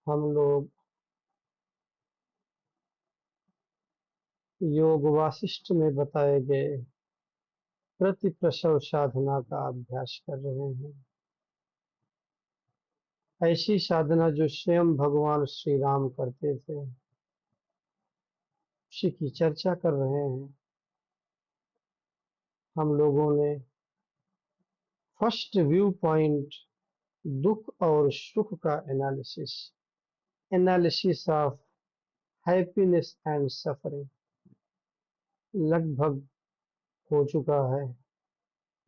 हम लोग योग वासिष्ठ में बताए गए प्रति प्रसव साधना का अभ्यास कर रहे हैं। ऐसी साधना जो स्वयं भगवान श्री राम करते थे, उसी की चर्चा कर रहे हैं। हम लोगों ने फर्स्ट व्यू पॉइंट दुख और सुख का analysis of happiness and suffering लगभग हो चुका है।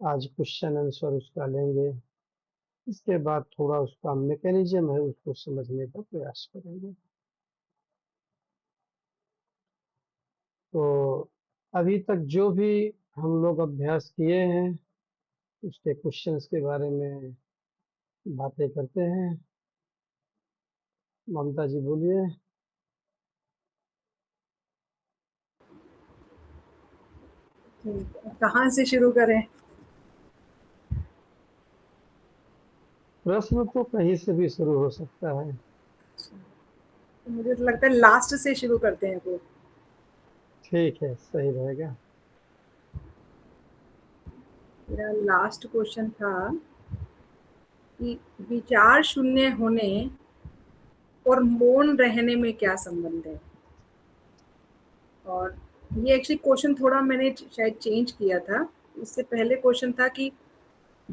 आज क्वेश्चन आंसर उसका लेंगे, इसके बाद थोड़ा उसका मैकेनिज्म है उसको समझने का प्रयास करेंगे। तो अभी तक जो भी हम लोग अभ्यास किए हैं उसके क्वेश्चंस के बारे में बातें करते हैं। ममता जी बोलिए। कहाँ से शुरू करें? प्रश्न तो कहीं से भी शुरू हो सकता है। तो मुझे तो लगता है लास्ट से शुरू करते हैं फिर। ठीक है, सही रहेगा। मेरा लास्ट क्वेश्चन था कि विचार शून्य होने और मौन रहने में क्या संबंध है। और ये एक्चुअली क्वेश्चन थोड़ा मैंने शायद चेंज किया था। उससे पहले क्वेश्चन था कि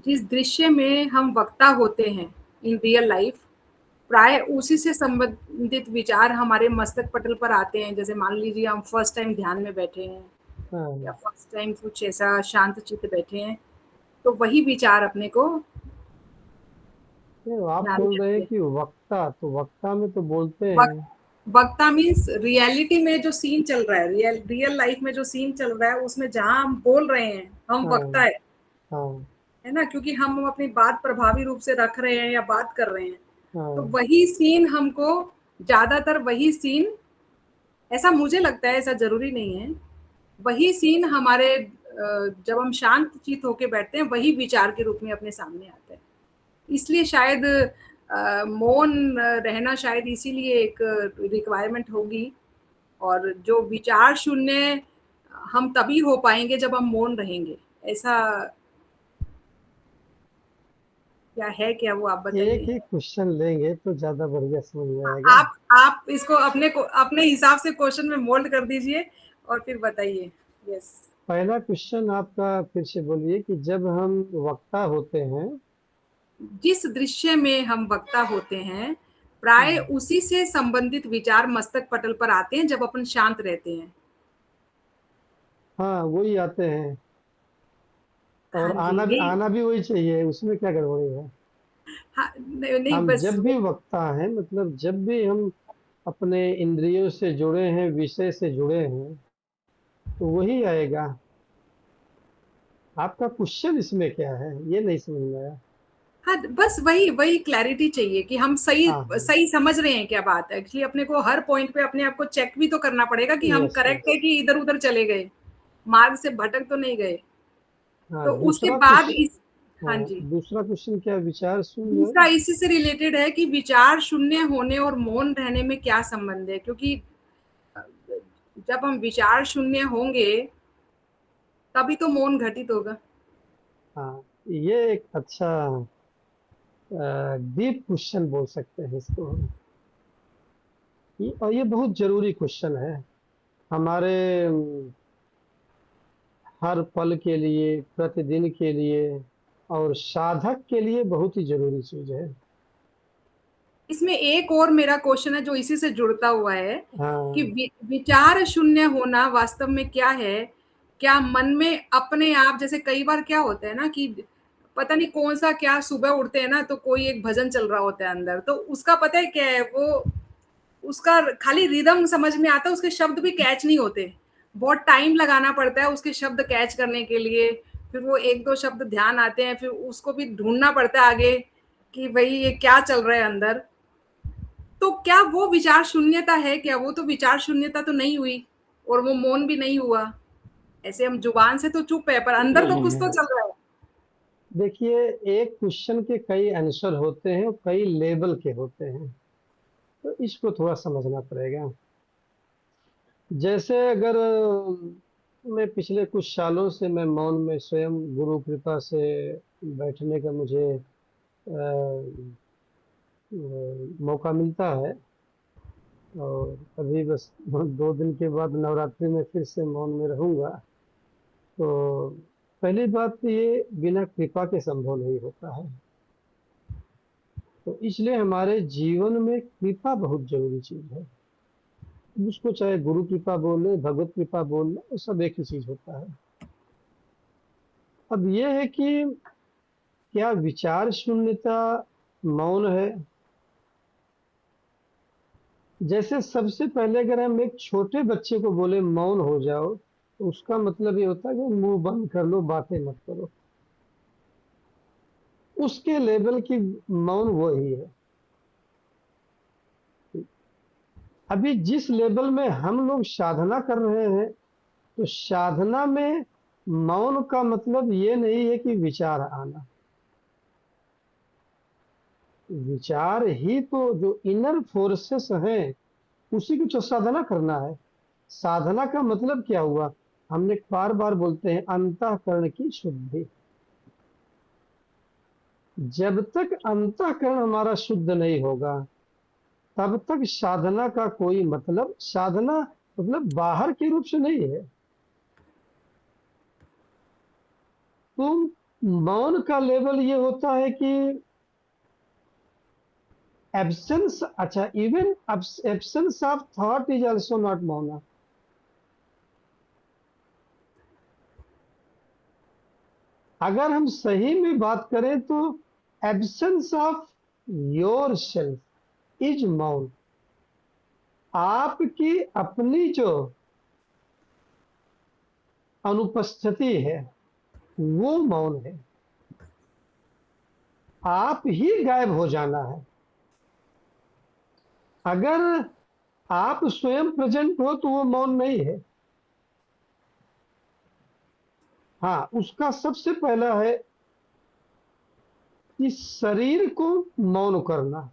जिस दृश्य में हम वक्ता होते हैं इन रियल लाइफ, प्राय उसी से संबंधित विचार हमारे मस्तक पटल पर आते हैं। जैसे मान लीजिए हम फर्स्ट टाइम ध्यान में बैठे हैं या हाँ, फर्स्ट टाइम कुछ ऐसा शांत चित्त बैठे हैं, तो वही विचार अपने को ये आप ध्यान में बोल रहे आते हैं हैं। कि वक्ता, तो वक्ता में तो बोलते वक, हैं। वक्ता मीन्स रियलिटी में जो सीन चल रहा है, रियल लाइफ में जो सीन चल रहा है, उसमें जहां हम बोल रहे हैं हम वक्ता हाँ, हाँ, है ना, क्योंकि हम अपनी बात प्रभावी रूप से रख रहे हैं या बात कर रहे हैं। तो हाँ, वही सीन हमको, ज्यादातर वही सीन, ऐसा मुझे लगता है, ऐसा जरूरी नहीं है, वही सीन हमारे जब हम शांत चित होके बैठते हैं वही विचार के रूप में अपने सामने आता है। इसलिए शायद मौन रहना शायद इसीलिए एक रिक्वायरमेंट होगी। और जो विचार शून्य हम तभी हो पाएंगे जब हम मौन रहेंगे। ऐसा क्या है, क्या वो आप एक बताइए। ही क्वेश्चन लेंगे तो ज्यादा बढ़िया समझ में हाँ, आएगा। आप इसको अपने हिसाब से क्वेश्चन में मोल्ड कर दीजिए और फिर बताइए। यस। पहला क्वेश्चन आपका फिर से बोलिए कि जब हम वक्ता होते हैं। जिस दृश्य में हम वक्ता होते हैं, प्राय हम्म, उसी से संबंधित विचार मस्तक पटल पर आते हैं जब अपन शांत रहते हैं। हाँ, वही आते हैं। और हाँ जी, यही। आना भी वही चाहिए, उसमें क्या गड़बड़ी है। हाँ, नहीं, नहीं, हम बस जब भी वक्ता हैं, मतलब जब भी हम अपने इंद्रियों से जुड़े हैं, विषय से जुड़े हैं, तो वही आएगा। आपका क्वेश्चन इसमें क्या है, ये नहीं समझ में आया। हाँ, बस वही वही क्लैरिटी चाहिए कि हम सही हाँ, हाँ, सही समझ रहे हैं क्या बात है। एक्चुअली अपने को हर पॉइंट पे अपने आप को चेक भी तो करना पड़ेगा कि हम यस, करेक्ट यस। है कि इधर उधर चले गए, मार्ग से भटक तो नहीं गए। हाँ, तो उसके दूसरा बाद क्वेश्चन। इस हाँ हाँ, जी, दूसरा क्वेश्चन क्या, विचार शून्य। दूसरा इसी से रिलेटेड है कि विचार शून्य होने और मौन रहने में क्या संबंध है। क्योंकि जब हम विचार शून्य होंगे तभी तो मौन घटित होगा। हाँ, ये एक अच्छा डीप क्वेश्चन बोल सकते हैं इसको हम। और ये बहुत जरूरी क्वेश्चन है हमारे हर पल के लिए, प्रतिदिन के लिए, और साधक के लिए बहुत ही जरूरी चीज है। इसमें एक और मेरा क्वेश्चन है जो इसी से जुड़ता हुआ है कि हाँ, विचार शून्य होना वास्तव में क्या है। क्या मन में अपने आप, जैसे कई बार क्या होता है ना कि पता नहीं कौन सा, क्या सुबह उठते हैं ना तो कोई एक भजन चल रहा होता है अंदर, तो उसका पता है क्या है वो, उसका खाली रिदम समझ में आता है, उसके शब्द भी कैच नहीं होते। बहुत टाइम लगाना पड़ता है उसके शब्द कैच करने के लिए। फिर वो एक दो शब्द ध्यान आते हैं, फिर उसको भी ढूंढना पड़ता है आगे कि भाई ये क्या चल रहा है अंदर। तो क्या वो विचार शून्यता है क्या? वो तो विचार शून्यता तो नहीं हुई और वो मौन भी नहीं हुआ। ऐसे हम जुबान से तो चुप है पर अंदर तो कुछ तो चल रहा है। देखिए, एक क्वेश्चन के कई आंसर होते हैं और कई लेवल के होते हैं। तो इसको थोड़ा समझना पड़ेगा। जैसे अगर मैं पिछले कुछ सालों से मैं मौन में स्वयं गुरु कृपा से बैठने का मुझे मौका मिलता है, और अभी बस 2 दिन के बाद नवरात्रि में फिर से मौन में रहूंगा। तो पहली बात तो ये बिना कृपा के संभव नहीं होता है। तो इसलिए हमारे जीवन में कृपा बहुत जरूरी चीज है। उसको चाहे गुरु कृपा बोले, भगवत कृपा बोले, वो सब एक ही चीज होता है। अब ये है कि क्या विचार शून्यता मौन है? जैसे सबसे पहले अगर हम एक छोटे बच्चे को बोले मौन हो जाओ, तो उसका मतलब ये होता है कि मुंह बंद कर लो, बातें मत करो। उसके लेवल की मौन वो ही है। अभी जिस लेवल में हम लोग साधना कर रहे हैं, तो साधना में मौन का मतलब ये नहीं है कि विचार आना। विचार ही तो जो इनर फोर्सेस हैं, उसी की तो साधना करना है। साधना का मतलब क्या हुआ? हमने बार बार बोलते हैं अंतःकरण की शुद्धि। जब तक अंतःकरण हमारा शुद्ध नहीं होगा, तब तक साधना का कोई मतलब, साधना मतलब बाहर के रूप से नहीं है। तो मौन का लेवल ये होता है कि एब्सेंस, अच्छा, even absence of thought is also not मौन। अगर हम सही में बात करें तो absence of your self is मौन। आपकी अपनी जो अनुपस्थिति है, वो मौन है। आप ही गायब हो जाना है। अगर आप स्वयं प्रेजेंट हो तो वो मौन नहीं है। हाँ, उसका सबसे पहला है कि शरीर को मौन करना।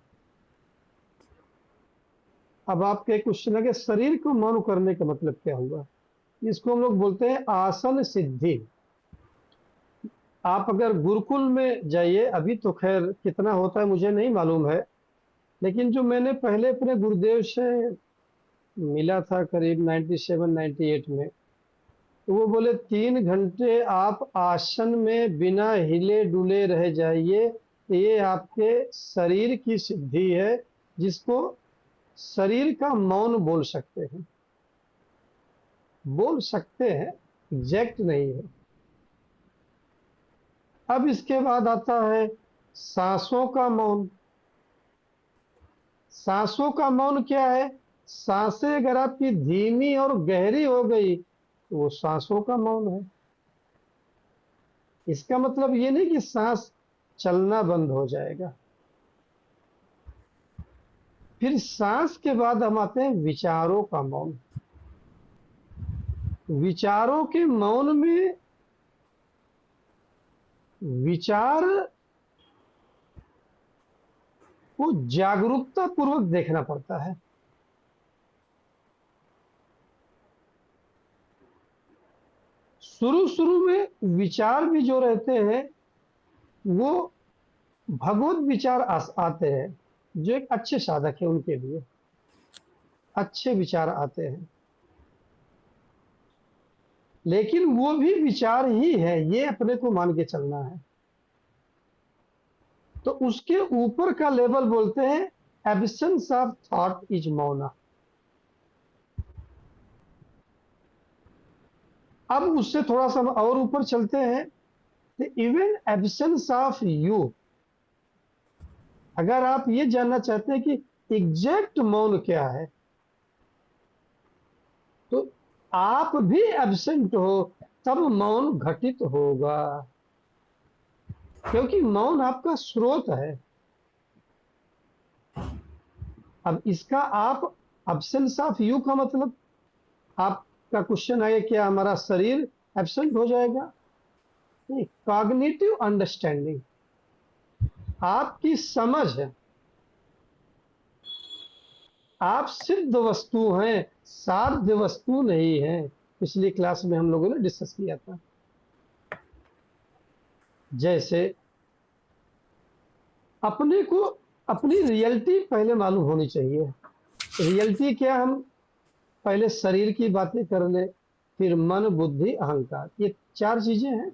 अब आपके क्वेश्चन है कि शरीर को मौन करने का मतलब क्या हुआ? इसको हम लोग बोलते हैं आसन सिद्धि। आप अगर गुरुकुल में जाइए, अभी तो खैर कितना होता है मुझे नहीं मालूम है, लेकिन जो मैंने पहले अपने गुरुदेव से मिला था करीब 97 98 में, तो वो बोले 3 घंटे आप आसन में बिना हिले डुले रह जाइए, ये आपके शरीर की सिद्धि है, जिसको शरीर का मौन बोल सकते हैं। बोल सकते हैं, एग्जैक्ट नहीं है। अब इसके बाद आता है सांसों का मौन। सांसों का मौन क्या है? सांसें अगर आपकी धीमी और गहरी हो गई, तो वो सांसों का मौन है। इसका मतलब ये नहीं कि सांस चलना बंद हो जाएगा। फिर सांस के बाद हम आते हैं विचारों का मौन। विचारों के मौन में विचार को जागरूकता पूर्वक देखना पड़ता है। शुरू शुरू में विचार भी जो रहते हैं, वो भगवत विचार आते हैं, जो एक अच्छे साधक है उनके लिए अच्छे विचार आते हैं। लेकिन वो भी विचार ही है, ये अपने को मान के चलना है। तो उसके ऊपर का लेवल बोलते हैं एब्सेंस ऑफ थॉट इज मौन। अब उससे थोड़ा सा और ऊपर चलते हैं, तो इवन एब्सेंस ऑफ यू। अगर आप ये जानना चाहते हैं कि एग्जैक्ट मौन क्या है, तो आप भी एब्सेंट हो तब मौन घटित होगा, क्योंकि मौन आपका स्रोत है। अब इसका आप एब्सेंस ऑफ यू का मतलब, आपका क्वेश्चन है क्या हमारा शरीर एब्सेंट हो जाएगा? नहीं, कॉग्निटिव अंडरस्टैंडिंग, आपकी समझ आप सिद्ध वस्तु हैं, साध्य वस्तु नहीं है। पिछली क्लास में हम लोगों ने डिस्कस किया था। जैसे अपने को अपनी रियलिटी पहले मालूम होनी चाहिए। रियलिटी क्या, हम पहले शरीर की बातें कर लें, फिर मन, बुद्धि, अहंकार, ये 4 चीजें हैं।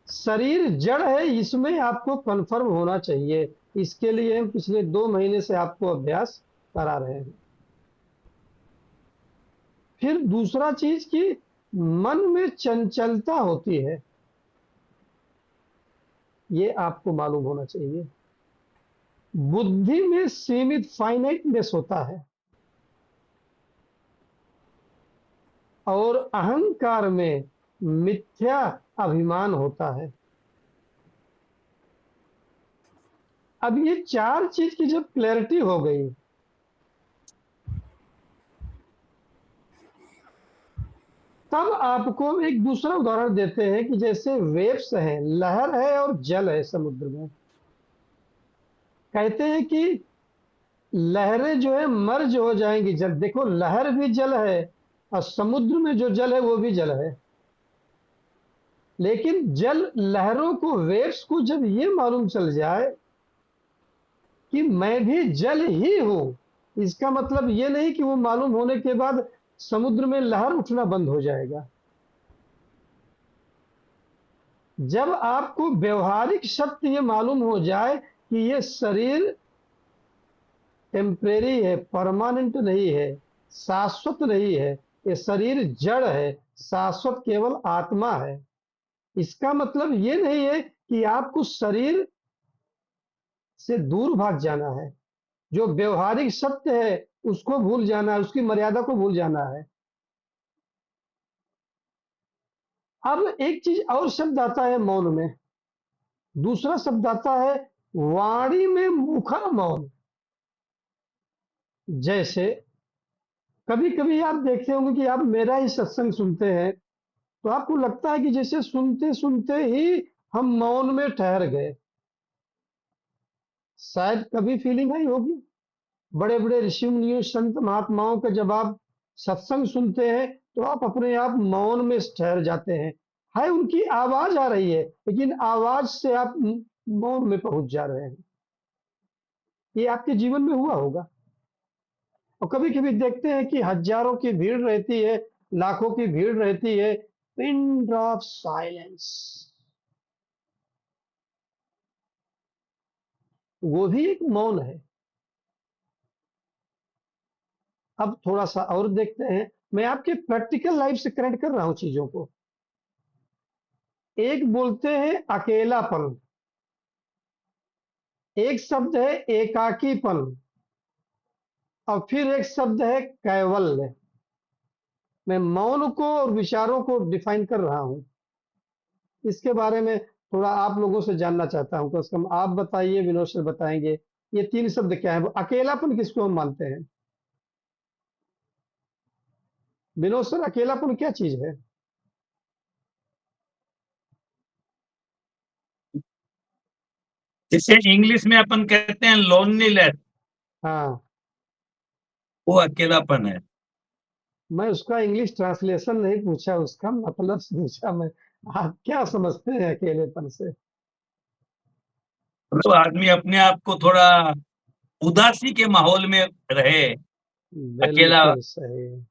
शरीर जड़ है, इसमें आपको कंफर्म होना चाहिए। इसके लिए हम पिछले 2 महीने से आपको अभ्यास करा रहे हैं। फिर दूसरा चीज कि मन में चंचलता होती है, ये आपको मालूम होना चाहिए। बुद्धि में सीमित फाइनाइटनेस होता है, और अहंकार में मिथ्या अभिमान होता है। अब ये 4 चीज की जब क्लैरिटी हो गई, तब आपको एक दूसरा उदाहरण देते हैं कि जैसे वेव्स है, लहर है और जल है समुद्र में। कहते हैं कि लहरें जो है मर्ज हो जाएंगी जल, देखो लहर भी जल है और समुद्र में जो जल है वो भी जल है। लेकिन जल लहरों को, वेव्स को जब ये मालूम चल जाए कि मैं भी जल ही हूं, इसका मतलब ये नहीं कि वो मालूम होने के बाद समुद्र में लहर उठना बंद हो जाएगा। जब आपको व्यवहारिक सत्य ये मालूम हो जाए कि ये शरीर टेम्परेरी है, परमानेंट नहीं है, शाश्वत नहीं है, ये शरीर जड़ है, शाश्वत केवल आत्मा है। इसका मतलब ये नहीं है कि आपको शरीर से दूर भाग जाना है। जो व्यवहारिक सत्य है उसको भूल जाना है, उसकी मर्यादा को भूल जाना है। अब एक चीज और शब्द आता है मौन में, दूसरा शब्द आता है वाणी में मुखर मौन। जैसे कभी कभी आप देखते होंगे कि आप मेरा ही सत्संग सुनते हैं, तो आपको लगता है कि जैसे सुनते सुनते ही हम मौन में ठहर गए। शायद कभी फीलिंग आई होगी। बड़े बड़े ऋषि मुनियों, संत महात्माओं का जब आप सत्संग सुनते हैं तो आप अपने आप मौन में ठहर जाते हैं। है उनकी आवाज आ रही है, लेकिन आवाज से आप मौन में पहुंच जा रहे हैं। ये आपके जीवन में हुआ होगा। और कभी कभी देखते हैं कि हजारों की भीड़ रहती है, लाखों की भीड़ रहती है, पिन ड्रॉप साइलेंस, वो भी एक मौन है। अब थोड़ा सा और देखते हैं, मैं आपके प्रैक्टिकल लाइफ से कनेक्ट कर रहा हूं चीजों को। एक बोलते हैं अकेलापन, एक शब्द है एकाकीपन, और फिर एक शब्द है कैवल्य। मैं मौन को और विचारों को डिफाइन कर रहा हूं। इसके बारे में थोड़ा आप लोगों से जानना चाहता हूं। कम से कम आप बताइए, विनोद सर बताएंगे ये 3 शब्द क्या है। अकेलापन किसको हम मानते हैं? विनोद सर, अकेलापन क्या चीज है? जिसे इंग्लिश में अपन कहते हैं लोनलीनेस, हाँ, वो अकेलापन है। मैं उसका इंग्लिश ट्रांसलेशन नहीं पूछा, उसका मतलब पूछा मैं। आप क्या समझते हैं अकेलेपन से? तो आदमी अपने आप को थोड़ा उदासी के माहौल में रहे, अकेला, बिल्कुल सही।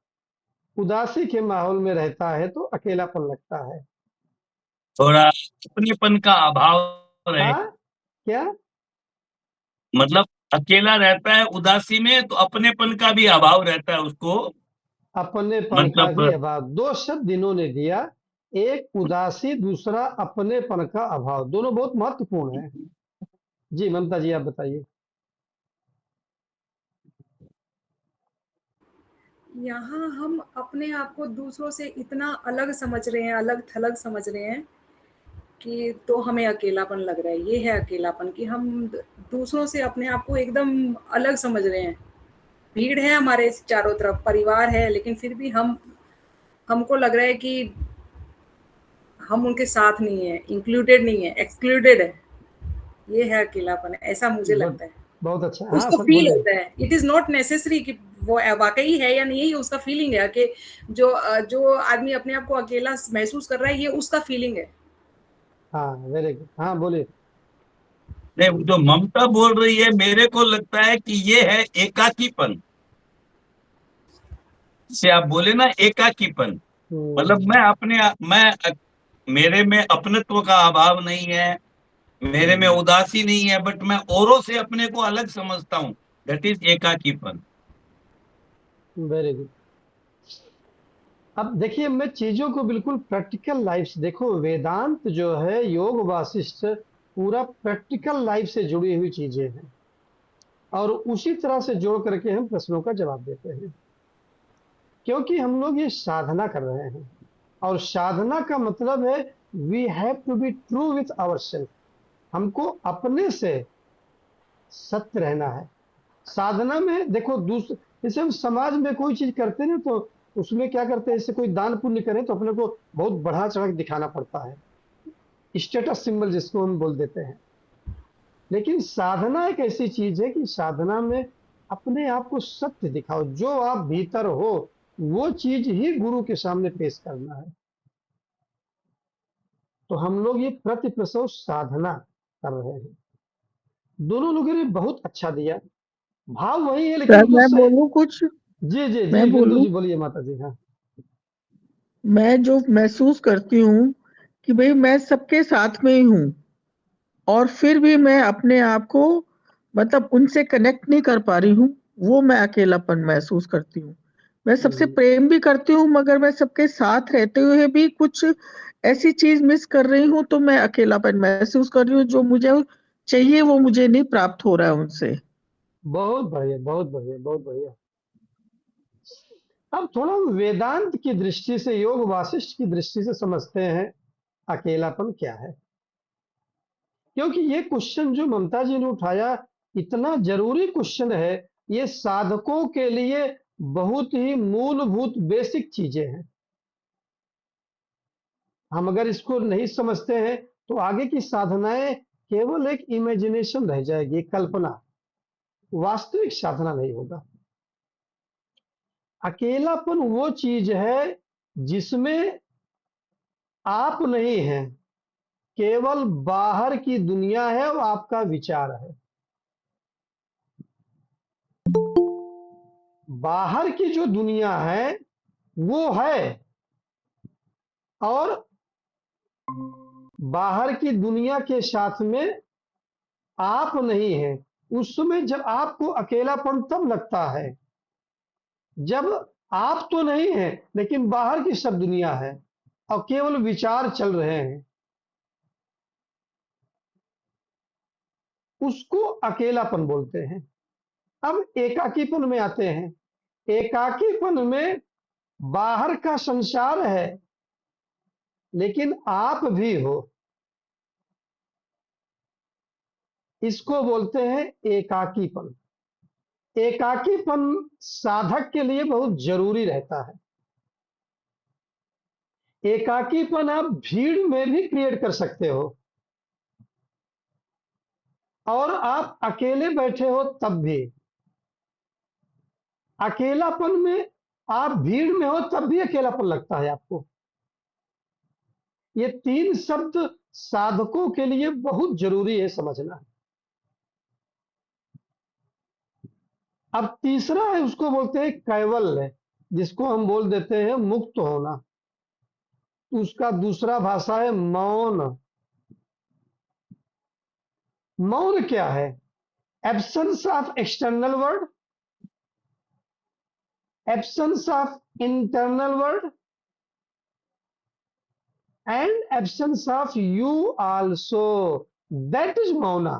उदासी के माहौल में रहता है तो अकेलापन लगता है। थोड़ा अपनेपन का अभाव रहे। हाँ, क्या? मतलब अकेला रहता है उदासी में, तो अपनेपन का भी अभाव रहता है उसको। अपनेपन का भी मतलब अभाव, 2 शब्द इन्होंने दिया, एक उदासी, दूसरा अपनेपन का अभाव, दोनों बहुत महत्वपूर्ण है। जी ममता जी, आप बताइए। यहाँ हम अपने आप को दूसरों से इतना अलग समझ रहे हैं, अलग थलग समझ रहे हैं कि तो हमें अकेलापन लग रहा है। ये है अकेलापन कि हम दूसरों से अपने आप को एकदम अलग समझ रहे हैं। भीड़ है हमारे चारों तरफ, परिवार है, लेकिन फिर भी हमको लग रहा है कि हम उनके साथ नहीं है, इंक्लूडेड नहीं है, एक्सक्लूडेड है। ये है अकेलापन, ऐसा मुझे गुड, लगता है। बहुत अच्छा, हाँ उसको सर फील बोलिए। होता है, इट इज नॉट नेसेसरी कि वो वाकई है या नहीं है, उसका फीलिंग है कि जो आदमी अपने आप को अकेला महसूस कर रहा है, ये उसका फीलिंग है। हाँ वेरी गुड, हाँ बोलिए। नहीं, जो ममता बोल रही है, मेरे को लगता है कि ये है एकाकीपन। से आप बोले ना एकाकीपन, मतलब हम्म, मेरे में अपनत्व का अभाव नहीं है, मेरे में उदासी नहीं है, बट मैं औरों से अपने को अलग समझता हूँ। दैट इज एकाकीपन। Very good. अब देखिए, मैं चीजों को बिल्कुल प्रैक्टिकल लाइफ से देखो, वेदांत जो है, योग वासिष्ठ, पूरा प्रैक्टिकल लाइफ से जुड़ी हुई चीजें हैं, और उसी तरह से जोड़ करके हम प्रश्नों का जवाब देते हैं, क्योंकि हम लोग ये साधना कर रहे हैं, और साधना का मतलब है we have to be true with our self. हमको अपने से सत्य रहना है। साधना में देखो, दूसरे, जैसे हम समाज में कोई चीज करते हैं तो उसमें क्या करते हैं, जैसे कोई दान पुण्य करें तो अपने को बहुत बढ़ा चढ़ा के दिखाना पड़ता है, स्टेटस सिंबल जिसको हम बोल देते हैं। लेकिन साधना एक ऐसी चीज है कि साधना में अपने आप को सत्य दिखाओ, जो आप भीतर हो वो चीज ही गुरु के सामने पेश करना है। तो हम लोग ये प्रति प्रसव साधना कर रहे हैं। दोनों लोगों ने बहुत अच्छा दिया, भाव वही है, लेकिन सर उसको मैं सही। बोलूं कुछ? जी जी जी, मैं बिंदु बोलूं? जी बोलिए माता जी। हाँ, मैं जो महसूस करती हूँ कि भाई मैं सबके साथ में ही हूँ, और फिर भी मैं अपने आप को मतलब उनसे कनेक्ट नहीं कर पा रही हूँ, वो मैं अकेलापन महसूस करती हूँ। मैं सबसे हम्म, प्रेम भी करती हूँ, मगर मैं सबके साथ रहते हुए भी कुछ ऐसी चीज मिस कर रही हूँ, तो मैं अकेलापन महसूस कर रही हूँ। जो मुझे चाहिए वो मुझे नहीं प्राप्त हो रहा है उनसे। बहुत बढ़िया, बहुत बढ़िया, बहुत बढ़िया। अब थोड़ा हम वेदांत की दृष्टि से, योग वासिष्ठ की दृष्टि से समझते हैं अकेलापन क्या है, क्योंकि ये क्वेश्चन जो ममता जी ने उठाया, इतना जरूरी क्वेश्चन है। ये साधकों के लिए बहुत ही मूलभूत बेसिक चीजें हैं। हम अगर इसको नहीं समझते हैं तो आगे की साधनाएं केवल एक इमेजिनेशन रह जाएगी, कल्पना, वास्तविक साधना नहीं होगा। अकेलापन वो चीज है जिसमें आप नहीं हैं, केवल बाहर की दुनिया है और आपका विचार है। बाहर की जो दुनिया है वो है, और बाहर की दुनिया के साथ में आप नहीं हैं। उस समय जब आपको अकेलापन तब लगता है जब आप तो नहीं हैं, लेकिन बाहर की सब दुनिया है और केवल विचार चल रहे हैं। उसको अकेलापन बोलते हैं। अब एकाकीपन में आते हैं। एकाकीपन में बाहर का संसार है, लेकिन आप भी हो। इसको बोलते हैं एकाकीपन। एकाकीपन साधक के लिए बहुत जरूरी रहता है। एकाकीपन आप भीड़ में भी क्रिएट कर सकते हो, और आप अकेले बैठे हो तब भी। अकेलापन में आप भीड़ में हो तब भी अकेलापन लगता है आपको। ये तीन शब्द साधकों के लिए बहुत जरूरी है समझना। अब तीसरा है, उसको बोलते हैं कैवल्य, जिसको हम बोल देते हैं मुक्त होना। तो उसका दूसरा भाषा है मौन। मौन क्या है? Absence of external word, absence of internal word, and absence of you also. That is मौना,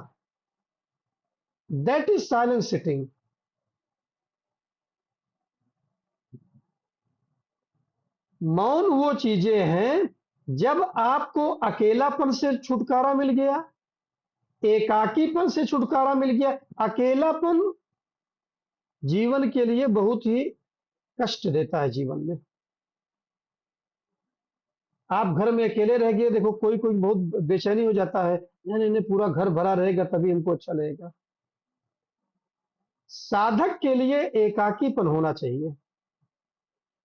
दैट इज साइलेंट सिटिंग। मौन वो चीजें हैं जब आपको अकेलापन से छुटकारा मिल गया, एकाकीपन से छुटकारा मिल गया। अकेलापन जीवन के लिए बहुत ही कष्ट देता है जीवन में। आप घर में अकेले रह गए, देखो कोई कोई बहुत बेचैनी हो जाता है, नहीं नहीं नहीं, पूरा घर भरा रहेगा तभी हमको अच्छा लगेगा। साधक के लिए एकाकीपन होना चाहिए।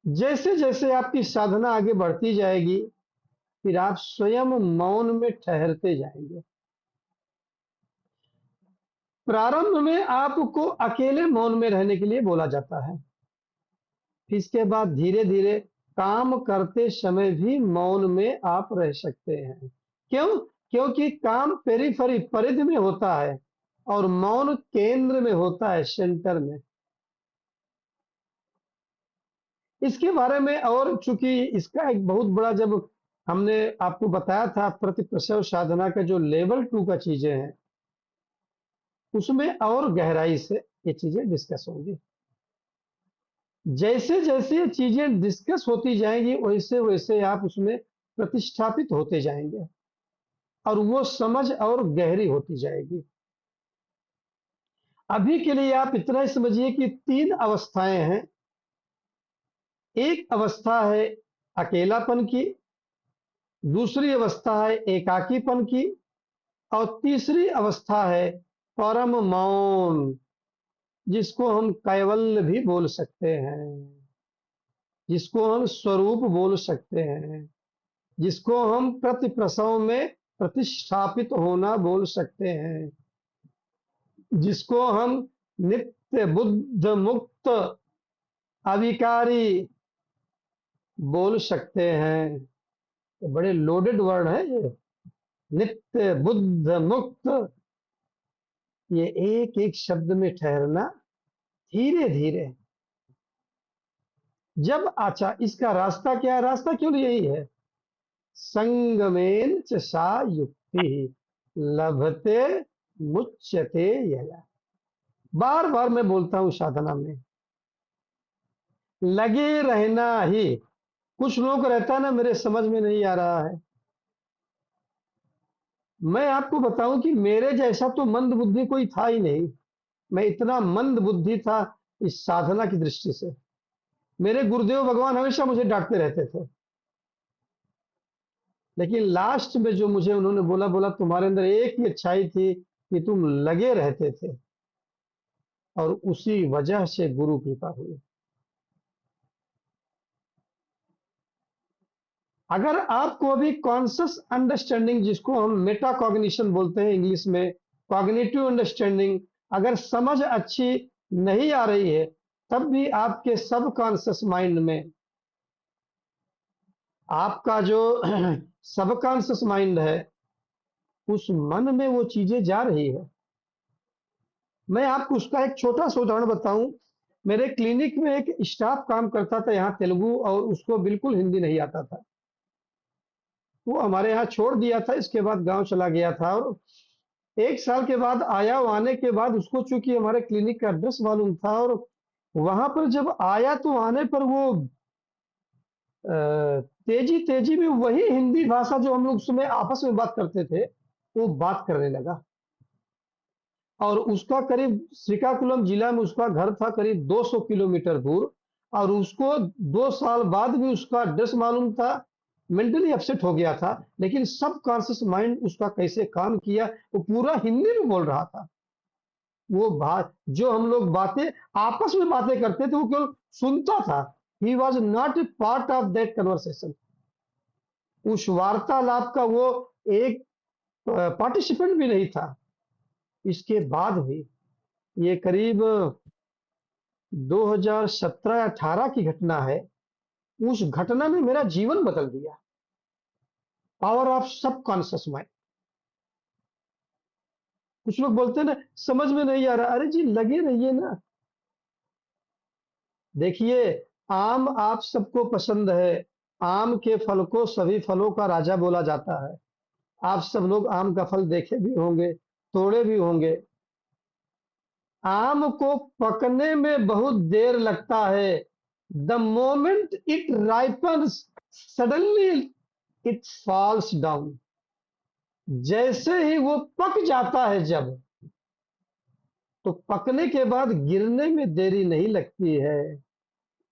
जैसे जैसे आपकी साधना आगे बढ़ती जाएगी, फिर आप स्वयं मौन में ठहरते जाएंगे। प्रारंभ में आपको अकेले मौन में रहने के लिए बोला जाता है, इसके बाद धीरे धीरे काम करते समय भी मौन में आप रह सकते हैं। क्यों? क्योंकि काम पेरिफेरी परिधि में होता है और मौन केंद्र में होता है, सेंटर में। इसके बारे में और चूंकि इसका एक बहुत बड़ा, जब हमने आपको बताया था प्रतिप्रसव साधना का जो लेवल 2 का चीजें हैं, उसमें और गहराई से ये चीजें डिस्कस होंगी। जैसे जैसे ये चीजें डिस्कस होती जाएंगी, वैसे वैसे आप उसमें प्रतिष्ठापित होते जाएंगे और वो समझ और गहरी होती जाएगी। अभी के लिए आप इतना ही समझिए कि 3 अवस्थाएं हैं। एक अवस्था है अकेलापन की, दूसरी अवस्था है एकाकीपन की, और तीसरी अवस्था है परम मौन, जिसको हम कैवल्य भी बोल सकते हैं, जिसको हम स्वरूप बोल सकते हैं, जिसको हम प्रतिप्रसव में प्रतिष्ठापित होना बोल सकते हैं, जिसको हम नित्य बुद्ध मुक्त अविकारी बोल सकते हैं। ये बड़े लोडेड वर्ड है ये, नित्य बुद्ध मुक्त। ये एक एक शब्द में ठहरना धीरे धीरे। जब अच्छा, इसका रास्ता क्या है? रास्ता क्यों यही है, संगमेन च सा युक्ति लभते मुच्यते यया। बार बार मैं बोलता हूं साधना में लगे रहना ही। कुछ लोग रहता है ना, मेरे समझ में नहीं आ रहा है। मैं आपको बताऊं कि मेरे जैसा तो मंद बुद्धि कोई था ही नहीं। मैं इतना मंद बुद्धि था इस साधना की दृष्टि से। मेरे गुरुदेव भगवान हमेशा मुझे डांटते रहते थे, लेकिन लास्ट में जो मुझे उन्होंने बोला, तुम्हारे अंदर एक ही अच्छाई थी कि तुम लगे रहते थे, और उसी वजह से गुरु कृपा हुई। अगर आपको अभी कॉन्शियस अंडरस्टैंडिंग, जिसको हम मेटा कॉग्निशन बोलते हैं इंग्लिश में, कॉग्निटिव अंडरस्टैंडिंग, अगर समझ अच्छी नहीं आ रही है, तब भी आपके सबकॉन्शियस माइंड में, आपका जो सबकॉन्शियस माइंड है, उस मन में वो चीजें जा रही है। मैं आपको उसका एक छोटा सा उदाहरण बताऊं। मेरे क्लिनिक में एक स्टाफ काम करता था यहाँ तेलुगु, और उसको बिल्कुल हिंदी नहीं आता था। वो हमारे यहाँ छोड़ दिया था, इसके बाद गांव चला गया था, और 1 साल के बाद आया। वो आने के बाद उसको चूंकि हमारे क्लिनिक का एड्रेस मालूम था, और वहां पर जब आया तो आने पर वो तेजी तेजी में वही हिंदी भाषा जो हम लोग उसमें आपस में बात करते थे, वो बात करने लगा। और उसका करीब श्रीकाकुलम जिला में उसका घर था, करीब 200 किलोमीटर दूर, और उसको 2 साल बाद भी उसका एड्रेस मालूम था। मेंटली अपसेट हो गया था, लेकिन सब कॉन्शियस माइंड उसका कैसे काम किया, वो पूरा हिंदी में बोल रहा था। वो बात जो हम लोग बातें आपस में बातें करते थे, वो केवल सुनता था। He was not a part of that conversation. उस वार्तालाप का वो एक पार्टिसिपेंट भी नहीं था। इसके बाद भी, ये करीब 2017-18 की घटना है। उस घटना ने मेरा जीवन बदल दिया। Power of subconscious mind. कुछ लोग बोलते हैं ना, समझ में नहीं आ रहा। अरे जी, लगे रहिए ना। देखिए, आम आप सबको पसंद है। आम के फल को सभी फलों का राजा बोला जाता है। आप सब लोग आम का फल देखे भी होंगे, तोड़े भी होंगे। आम को पकने में बहुत देर लगता है। The moment it ripens, suddenly it falls down. जैसे ही वो पक जाता है जब, तो पकने के बाद गिरने में देरी नहीं लगती है,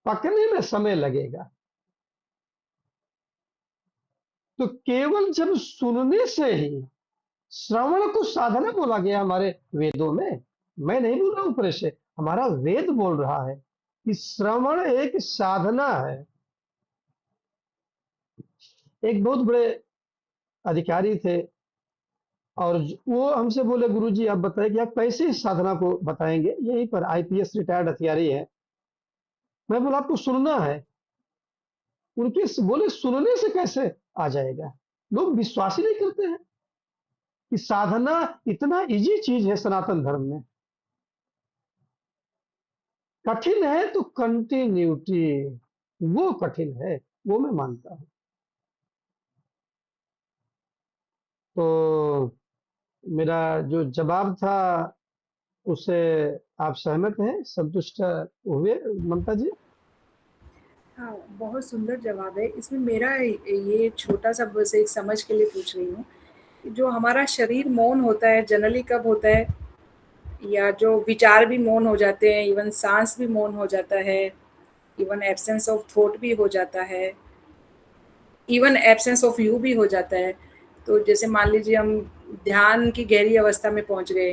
पकने में समय लगेगा। तो केवल जब सुनने से ही, श्रवण को साधना बोला गया हमारे वेदों में। मैं नहीं बोल रहा हूं ऊपर से, हमारा वेद बोल रहा है कि श्रवण एक साधना है। एक बहुत बड़े अधिकारी थे और वो हमसे बोले, गुरुजी आप बताइए कि आप कैसे इस साधना को बताएंगे। यहीं पर आईपीएस रिटायर्ड अधिकारी है। मैं बोला आपको सुनना है। उनके बोले सुनने से कैसे आ जाएगा, लोग विश्वास ही नहीं करते हैं कि साधना इतना इजी चीज है। सनातन धर्म में कठिन है तो कंटिन्यूटी, वो कठिन है, वो मैं मानता हूं। तो मेरा जो जवाब था उससे आप सहमत हैं, संतुष्ट हुए ममता जी? हाँ, बहुत सुंदर जवाब है। इसमें मेरा ये छोटा सा बस एक समझ के लिए पूछ रही हूँ, जो हमारा शरीर मौन होता है जनरली कब होता है, या जो विचार भी मौन हो जाते हैं, इवन सांस भी मौन हो जाता है, इवन एब्सेंस ऑफ थॉट भी हो जाता है, इवन एब्सेंस ऑफ यू भी हो जाता है। तो जैसे मान लीजिए हम ध्यान की गहरी अवस्था में पहुंच गए,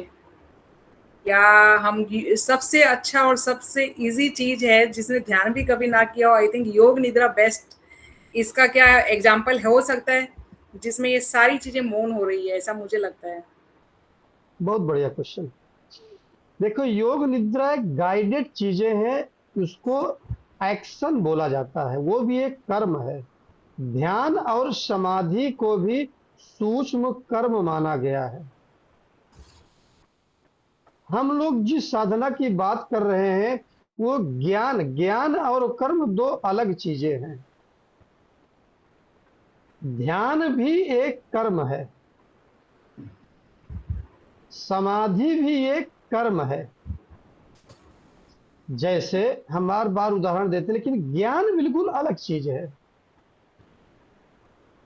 या हम सबसे अच्छा और सबसे इजी चीज है जिसने ध्यान भी कभी ना किया हो, आई थिंक योग निद्रा बेस्ट, इसका क्या एग्जाम्पल हो सकता है जिसमें ये सारी चीजें मौन हो रही है, ऐसा मुझे लगता है। बहुत बढ़िया क्वेश्चन। देखो, योग निद्रा एक गाइडेड चीजें हैं, उसको एक्शन बोला जाता है, वो भी एक कर्म है। ध्यान और समाधि को भी सूक्ष्म कर्म माना गया है। हम लोग जिस साधना की बात कर रहे हैं वो ज्ञान, ज्ञान और कर्म दो अलग चीजें हैं। ध्यान भी एक कर्म है, समाधि भी एक कर्म है। जैसे हम बार बार उदाहरण देते हैं, लेकिन ज्ञान बिल्कुल अलग चीज है।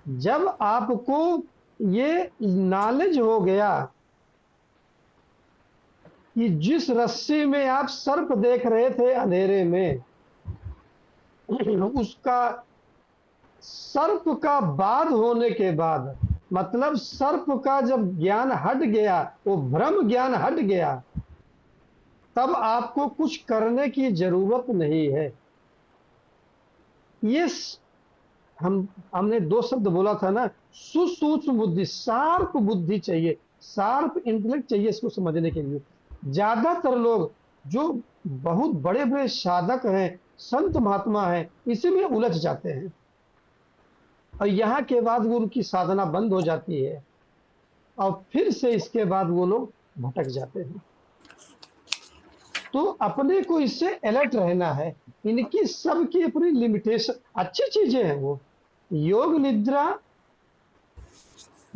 जब आपको ये नॉलेज हो गया कि जिस रस्सी में आप सर्प देख रहे थे अंधेरे में, उसका सर्प का बाध होने के बाद, मतलब सर्प का जब ज्ञान हट गया, वो भ्रम ज्ञान हट गया, तब आपको कुछ करने की जरूरत नहीं है। ये हमने दो शब्द बोला था ना, सुसूक्ष्म बुद्धि, शार्प बुद्धि चाहिए, शार्प इंटेलेक्ट चाहिए इसको समझने के लिए। ज्यादातर लोग जो बहुत बड़े बड़े साधक हैं, संत महात्मा हैं, इसी में उलझ जाते हैं और यहाँ के बाद वो उनकी साधना बंद हो जाती है और फिर से इसके बाद वो लोग भटक जाते हैं। तो अपने को इससे अलर्ट रहना है। इनकी सबकी अपनी लिमिटेशन, अच्छी चीजें हैं वो। योग निद्रा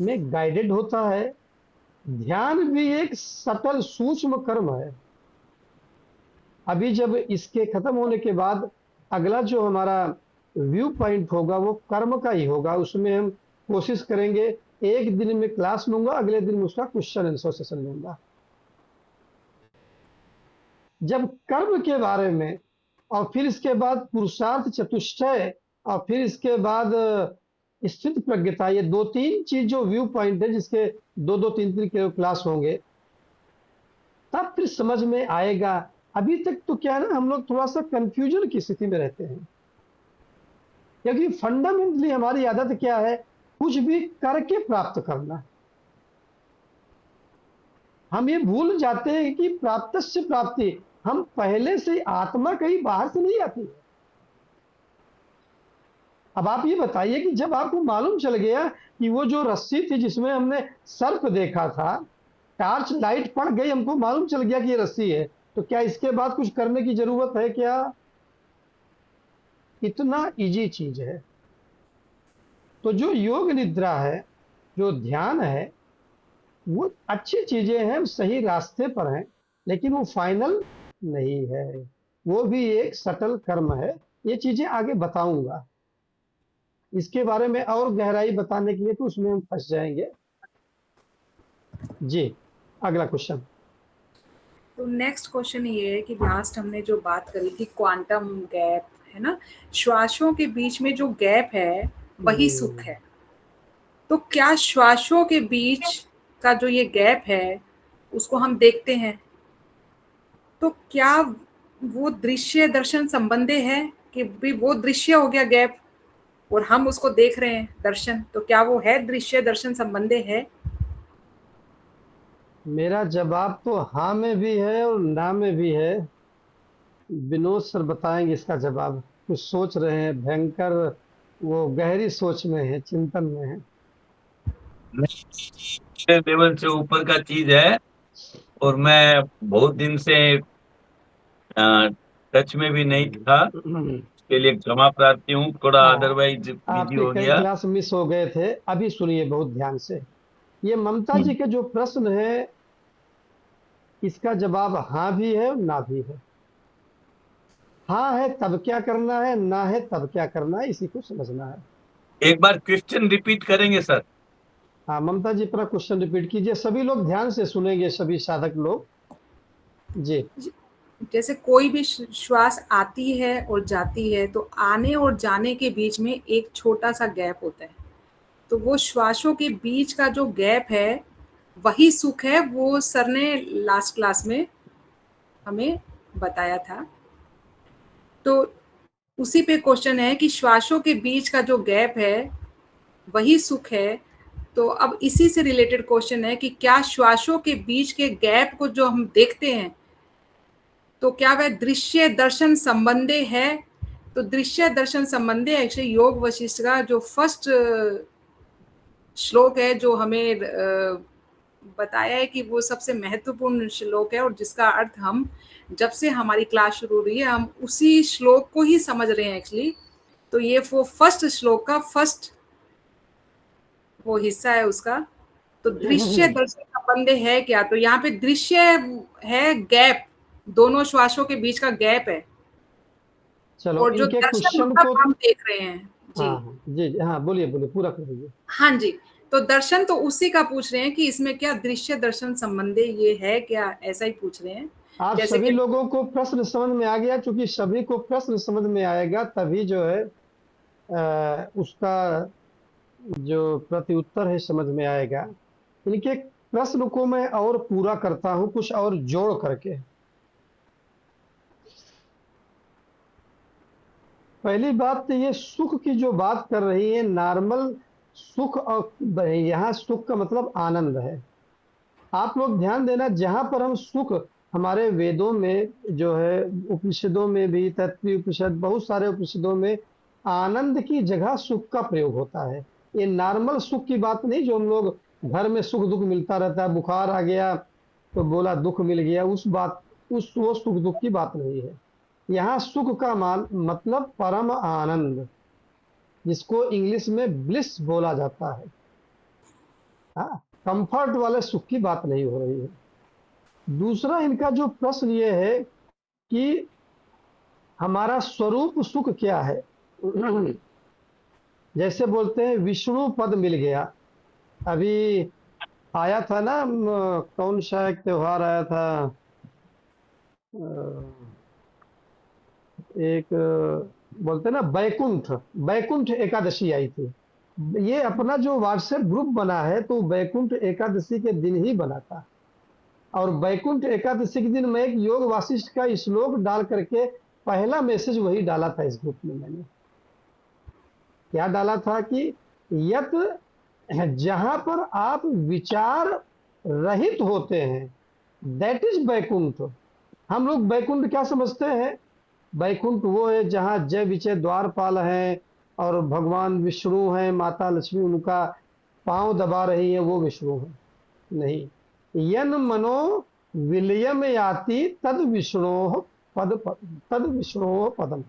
में गाइडेड होता है। ध्यान भी एक सटल सूक्ष्म कर्म है। अभी जब इसके खत्म होने के बाद अगला जो हमारा व्यू पॉइंट होगा वो कर्म का ही होगा। उसमें हम कोशिश करेंगे, एक दिन में क्लास लूंगा, अगले दिन में उसका क्वेश्चन आंसर सेशन लूंगा। जब कर्म के बारे में, और फिर इसके बाद पुरुषार्थ चतुष्टय, और फिर इसके बाद स्थित प्रज्ञता, ये दो तीन चीज जो व्यू पॉइंट है, जिसके दो दो तीन तीन के क्लास होंगे, तब फिर समझ में आएगा। अभी तक तो क्या है ना, हम लोग थोड़ा सा कंफ्यूजन की स्थिति में रहते हैं, क्योंकि फंडामेंटली हमारी आदत क्या है, कुछ भी करके प्राप्त करना। हम ये भूल जाते हैं कि प्राप्त से प्राप्ति, हम पहले से आत्मा कहीं बाहर से नहीं आती है। अब आप ये बताइए कि जब आपको मालूम चल गया कि वो जो रस्सी थी जिसमें हमने सर्प देखा था, टार्च लाइट पड़ गई, हमको मालूम चल गया कि ये रस्सी है, तो क्या इसके बाद कुछ करने की जरूरत है क्या? इतना इजी चीज है। तो जो योग निद्रा है, जो ध्यान है, वो अच्छी चीजें हैं, सही रास्ते पर हैं, लेकिन वो फाइनल नहीं है। वो भी एक सटल कर्म है। ये चीजें आगे बताऊंगा, इसके बारे में और गहराई बताने के लिए तो उसमें हम फंस जाएंगे। जी, अगला क्वेश्चन। तो नेक्स्ट क्वेश्चन ये है कि लास्ट हमने जो बात करी थी क्वांटम गैप, है ना, श्वासों के बीच में जो गैप है वही सुख है। तो क्या श्वासों के बीच का जो ये गैप है उसको हम देखते हैं? तो क्या वो दृश्य दर्शन संबंधी है कि भी वो दृश्य हो गया गैप और हम उसको देख रहे हैं दर्शन, तो क्या वो है दृश्य दर्शन संबंधी है? मेरा जवाब तो हाँ में भी है और ना में भी है। विनोद सर बताएंगे इसका जवाब। कुछ सोच रहे हैं, भयंकर वो गहरी सोच में है, चिंतन में है। मेरे लेवल से ऊपर का चीज है, और मैं बहुत दिन से टच में भी नहीं था, इसके लिए क्षमा प्रार्थी हूँ, थोड़ा हाँ, अदरवाइज बिजी आपके हो कई गया। क्लास मिस हो गए थे। अभी सुनिए बहुत ध्यान से। ये ममता जी के जो प्रश्न है, इसका जवाब हाँ भी है और ना भी है। हाँ है तब क्या करना है, ना है तब क्या करना है, इसी को समझना है। एक बार क्वेश्चन रिपीट करेंगे सर? हाँ, ममता जी अपना क्वेश्चन रिपीट कीजिए। सभी लोग ध्यान से सुनेंगे, सभी साधक लोग। जी। जैसे कोई भी श्वास आती है और जाती है, तो आने और जाने के बीच में एक छोटा सा गैप होता है। तो वो श्वासों के बीच का जो गैप है, वही सुख है। वो सर ने लास्ट क्लास में हमें बताया था। तो उसी पे क्वेश्चन है कि श्वासों के बीच का जो गैप है वही सुख है। तो अब इसी से रिलेटेड क्वेश्चन है कि क्या श्वासों के बीच के गैप को जो हम देखते हैं, तो क्या वह दृश्य दर्शन संबंधी है? तो दृश्य दर्शन संबंधी एक्चुअली योग वशिष्ठ का जो फर्स्ट श्लोक है, जो हमें बताया है कि वो सबसे महत्वपूर्ण श्लोक है, और जिसका अर्थ हम जब से हमारी क्लास शुरू हो रही है हम उसी श्लोक को ही समझ रहे हैं एक्चुअली। तो ये वो फर्स्ट श्लोक का फर्स्ट वो हिस्सा है उसका। तो दृश्य दर्शन संबंधी है क्या? तो यहाँ पे दृश्य है गैप, दोनों श्वासों के बीच का गैप है, चलो और जो इनके दर्शन क्वेश्चन मतलब को। हम देख रहे हैं। जी। हाँ हाँ जी जी, हाँ बोलिए बोलिए, पूरा कर दीजिए। हाँ जी। तो दर्शन तो उसी का पूछ रहे हैं कि इसमें क्या दृश्य दर्शन संबंधी ये है क्या, ऐसा ही पूछ रहे हैं। आप जैसे सभी कि लोगों को प्रश्न समझ में आ गया? क्योंकि सभी को प्रश्न समझ में आएगा तभी जो है उसका जो प्रति उत्तर है समझ में आएगा। इनके प्रश्न को मैं और पूरा करता हूं, कुछ और जोड़ करके। पहली बात तो ये सुख की जो बात कर रही है, नॉर्मल सुख, और यहाँ सुख का मतलब आनंद है। आप लोग ध्यान देना, जहां पर हम सुख, हमारे वेदों में जो है, उपनिषदों में भी, तैत्तिरीय उपनिषद, बहुत सारे उपनिषदों में आनंद की जगह सुख का प्रयोग होता है। ये नॉर्मल सुख की बात नहीं, जो हम लोग घर में सुख दुख मिलता रहता है, बुखार आ गया तो बोला दुख मिल गया, उस बात, उस वो सुख दुख की बात नहीं है। यहाँ सुख का मान मतलब परम आनंद, जिसको इंग्लिश में ब्लिस बोला जाता है। हाँ, कंफर्ट वाले सुख की बात नहीं हो रही है। दूसरा इनका जो प्रश्न ये है कि हमारा स्वरूप सुख क्या है। जैसे बोलते हैं विष्णु पद मिल गया। अभी आया था ना, कौन सा एक त्योहार आया था, अ, एक बोलते हैं ना बैकुंठ, बैकुंठ एकादशी आई थी। ये अपना जो व्हाट्सएप ग्रुप बना है तो बैकुंठ एकादशी के दिन ही बना था। और बैकुंठ एकादशी के दिन मैं एक योग वासिष्ठ का श्लोक डाल करके पहला मैसेज वही डाला था इस ग्रुप में। मैंने क्या डाला था कि यत, जहां पर आप विचार रहित होते हैं, दैट इज बैकुंठ। हम लोग बैकुंठ क्या समझते हैं? बैकुंठ वो है जहां जय विजय द्वारपाल हैं और भगवान विष्णु हैं, माता लक्ष्मी उनका पांव दबा रही है, वो विष्णु है। नहीं, यन मनो विलयम याति तद विष्णो पद, तद विष्णु पदम।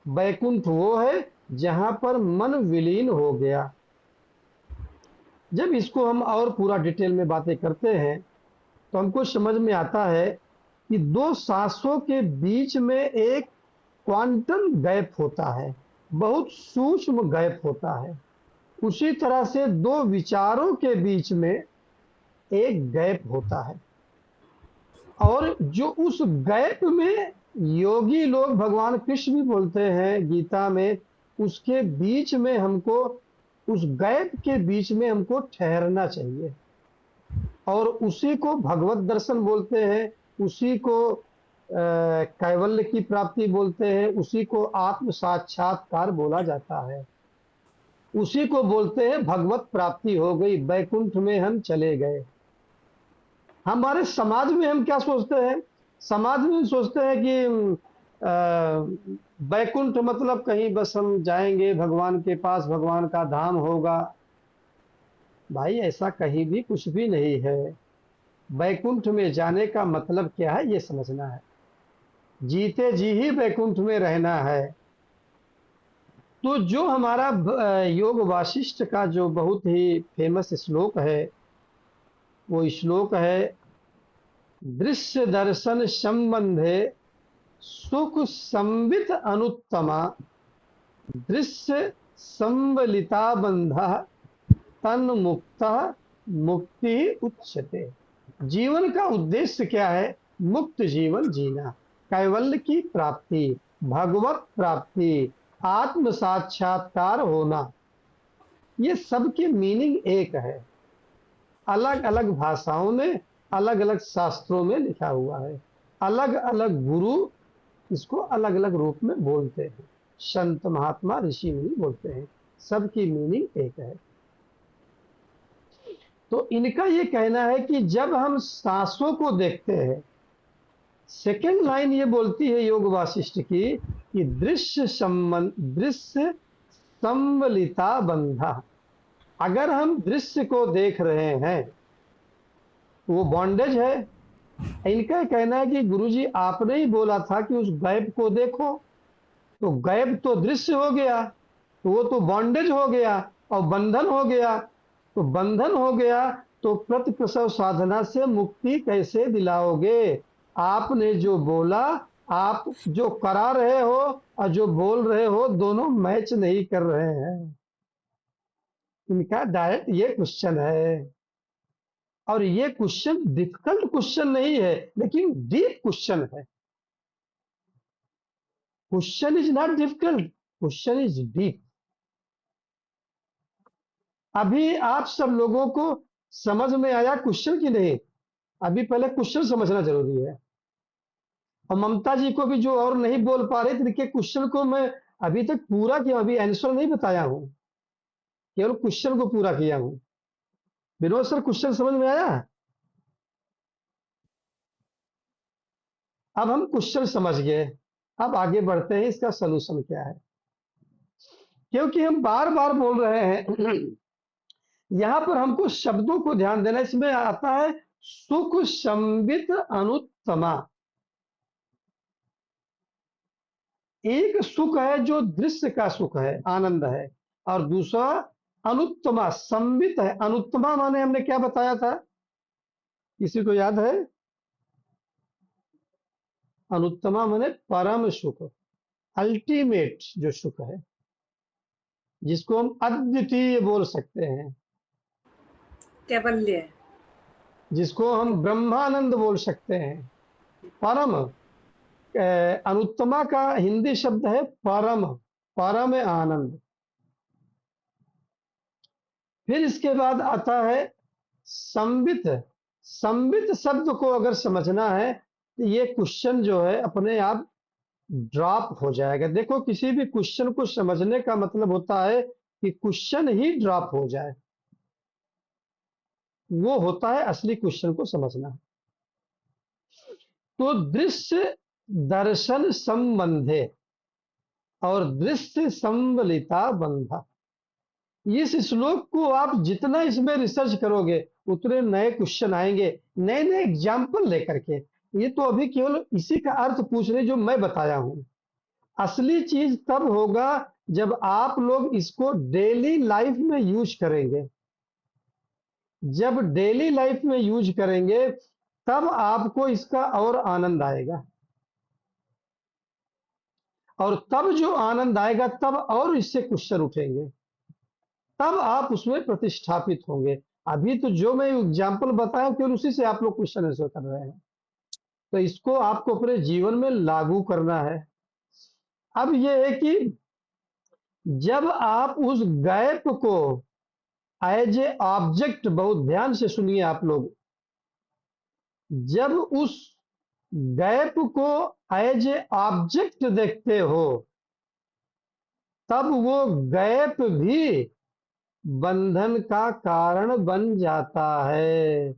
बैकुंठ वो है जहां पर मन विलीन हो गया। जब इसको हम और पूरा डिटेल में बातें करते हैं तो हमको समझ में आता है कि दो सांसों के बीच में एक क्वांटम गैप होता है, बहुत सूक्ष्म गैप होता है। उसी तरह से दो विचारों के बीच में एक गैप होता है, और जो उस गैप में योगी लोग, भगवान कृष्ण भी बोलते हैं गीता में, उसके बीच में हमको, उस गैप के बीच में हमको ठहरना चाहिए, और उसी को भगवत दर्शन बोलते हैं। उसी को कैवल्य की प्राप्ति बोलते हैं, उसी को आत्म साक्षात्कार बोला जाता है, उसी को बोलते हैं भगवत प्राप्ति हो गई, बैकुंठ में हम चले गए। हमारे समाज में हम क्या सोचते हैं? समाज में सोचते हैं कि बैकुंठ मतलब कहीं बस हम जाएंगे भगवान के पास, भगवान का धाम होगा। भाई ऐसा कहीं भी कुछ भी नहीं है। बैकुंठ में जाने का मतलब क्या है ये समझना है। जीते जी ही बैकुंठ में रहना है। तो जो हमारा योग वासिष्ठ का जो बहुत ही फेमस श्लोक है, वो श्लोक है, दृश्य दर्शन संबंधे सुख संवित अनुत्तमा, दृश्य संबलिता बंध तन मुक्त मुक्ति उच्यते। जीवन का उद्देश्य क्या है? मुक्त जीवन जीना, कैवल्य की प्राप्ति, भगवत प्राप्ति, आत्म साक्षात्कार होना। ये सबकी मीनिंग एक है। अलग अलग भाषाओं में, अलग अलग शास्त्रों में लिखा हुआ है। अलग अलग गुरु इसको अलग अलग रूप में बोलते हैं, संत महात्मा ऋषि मुनि बोलते हैं, सबकी मीनिंग एक है। तो इनका ये कहना है कि जब हम सांसों को देखते हैं, सेकेंड लाइन ये बोलती है योग वासिष्ठ की कि दृश्य संबलिता बंधा। अगर हम दृश्य को देख रहे हैं वो बॉन्डेज है। इनका कहना है कि गुरुजी आपने ही बोला था कि उस गैप को देखो, तो गैप तो दृश्य हो गया, तो वो तो बॉन्डेज हो गया, और बंधन हो गया, तो बंधन हो गया तो प्रतिप्रसव साधना से मुक्ति कैसे दिलाओगे? आपने जो बोला, आप जो करा रहे हो और जो बोल रहे हो, दोनों मैच नहीं कर रहे हैं। इनका डायरेक्ट ये क्वेश्चन है, और ये क्वेश्चन डिफिकल्ट क्वेश्चन नहीं है, लेकिन डीप क्वेश्चन है। Question is not difficult, question is deep. अभी आप सब लोगों को समझ में आया क्वेश्चन की नहीं? अभी पहले क्वेश्चन समझना जरूरी है। और ममता जी को भी जो और नहीं बोल पा रहे थे, इनके क्वेश्चन को मैं अभी तक पूरा किया, अभी आंसर नहीं बताया हूं, केवल क्वेश्चन को पूरा किया हूं। विनोद सर, क्वेश्चन समझ में आया? अब हम क्वेश्चन समझ गए, अब आगे बढ़ते हैं इसका सलूशन क्या है। क्योंकि हम बार बार बोल रहे हैं यहां पर हमको शब्दों को ध्यान देना। इसमें आता है सुख संवित अनुत्तमा। एक सुख है जो दृश्य का सुख है, आनंद है, और दूसरा अनुत्तमा संवित है। अनुत्तमा माने हमने क्या बताया था, किसी को याद है? अनुत्तमा माने परम सुख, अल्टीमेट जो सुख है, जिसको हम अद्वितीय बोल सकते हैं, कैवल्य, जिसको हम ब्रह्मानंद बोल सकते हैं, परम। अनुत्तमा का हिंदी शब्द है परम, परम आनंद। फिर इसके बाद आता है संवित। संवित शब्द को अगर समझना है तो ये क्वेश्चन जो है अपने आप ड्रॉप हो जाएगा। देखो, किसी भी क्वेश्चन को समझने का मतलब होता है कि क्वेश्चन ही ड्रॉप हो जाए, वो होता है असली क्वेश्चन को समझना। तो दृश्य दर्शन संबंधे और दृश्य संबलिता बंधा, इस श्लोक को आप जितना इसमें रिसर्च करोगे उतने नए क्वेश्चन आएंगे, नए नए एग्जाम्पल लेकर के। ये तो अभी केवल इसी का अर्थ पूछ रहे जो मैं बताया हूं। असली चीज तब होगा जब आप लोग इसको डेली लाइफ में यूज करेंगे। जब डेली लाइफ में यूज करेंगे तब आपको इसका और आनंद आएगा, और तब जो आनंद आएगा तब और इससे क्वेश्चन उठेंगे, तब आप उसमें प्रतिष्ठापित होंगे। अभी तो जो मैं एग्जाम्पल बताया केवल उसी से आप लोग क्वेश्चन आंसर कर रहे हैं, तो इसको आपको अपने जीवन में लागू करना है। अब यह है कि जब आप उस गैप को एज ए ऑब्जेक्ट, बहुत ध्यान से सुनिए आप लोग, जब उस गैप को एज ए ऑब्जेक्ट देखते हो, तब वो गैप भी बंधन का कारण बन जाता है।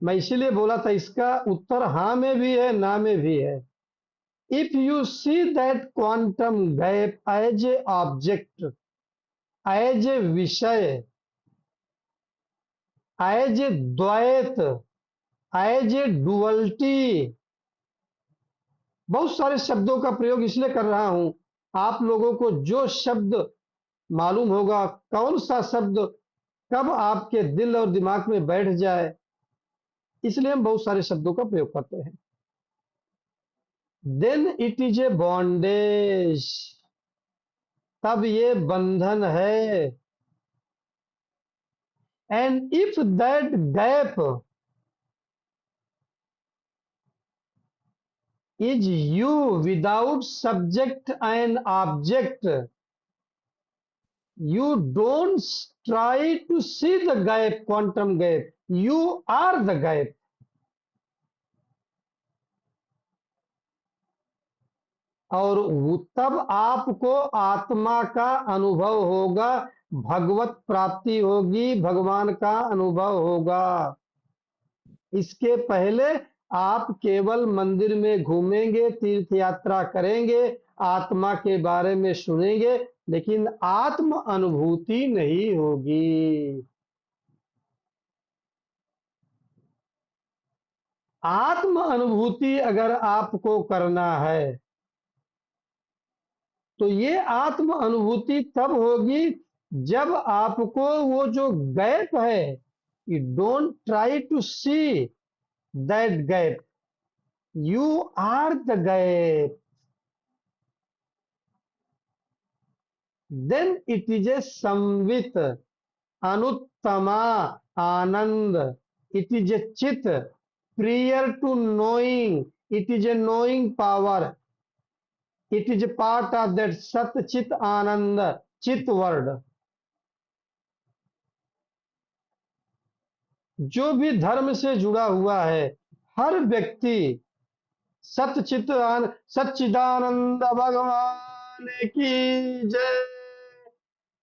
मैं इसीलिए बोला था, इसका उत्तर हाँ में भी है, ना में भी है। If you see that quantum gap as a object, as a विषय, एज ए द्वैत, एज ए डुअलिटी, बहुत सारे शब्दों का प्रयोग इसलिए कर रहा हूं, आप लोगों को जो शब्द मालूम होगा, कौन सा शब्द कब आपके दिल और दिमाग में बैठ जाए, इसलिए हम बहुत सारे शब्दों का प्रयोग करते हैं। Then it is a bondage, तब ये बंधन है। And if that gap is you without subject and object, you don't try to see the gap, quantum gap, you are the gap। और तब आपको आत्मा का अनुभव होगा, भगवत प्राप्ति होगी, भगवान का अनुभव होगा। इसके पहले आप केवल मंदिर में घूमेंगे, तीर्थ यात्रा करेंगे, आत्मा के बारे में सुनेंगे, लेकिन आत्म अनुभूति नहीं होगी। आत्म अनुभूति अगर आपको करना है, तो ये आत्म अनुभूति तब होगी जब आपको वो जो गैप है, you don't try to see that gap, you are the gap. Then it is a संवित, अनुत्तमा, आनंद। इट इज ए चित, prior to knowing, it is a knowing power, it is a part of that sat chit ananda, chit word। जो भी धर्म से जुड़ा हुआ है, हर व्यक्ति सत चित सच्चिदानंद भगवान की जय,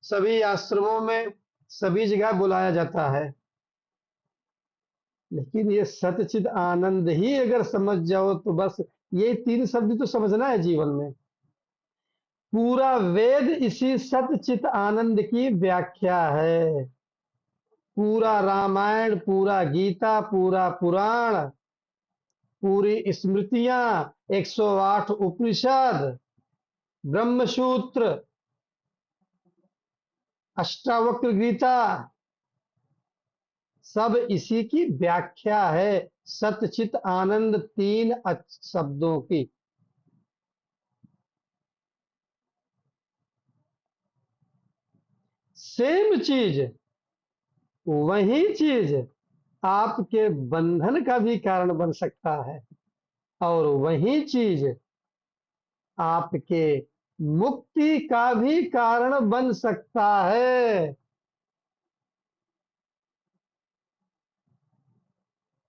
सभी आश्रमों में सभी जगह बुलाया जाता है। लेकिन ये सतचित आनंद ही अगर समझ जाओ तो बस ये तीन शब्द तो समझना है जीवन में। पूरा वेद इसी सतचित आनंद की व्याख्या है। पूरा रामायण, पूरा गीता, पूरा पुराण, पूरी स्मृतियां, 108 उपनिषद, ब्रह्मसूत्र, अष्टावक्र गीता, सब इसी की व्याख्या है, सतचित आनंद तीन शब्दों की। सेम चीज, वही चीज आपके बंधन का भी कारण बन सकता है, और वही चीज आपके मुक्ति का भी कारण बन सकता है।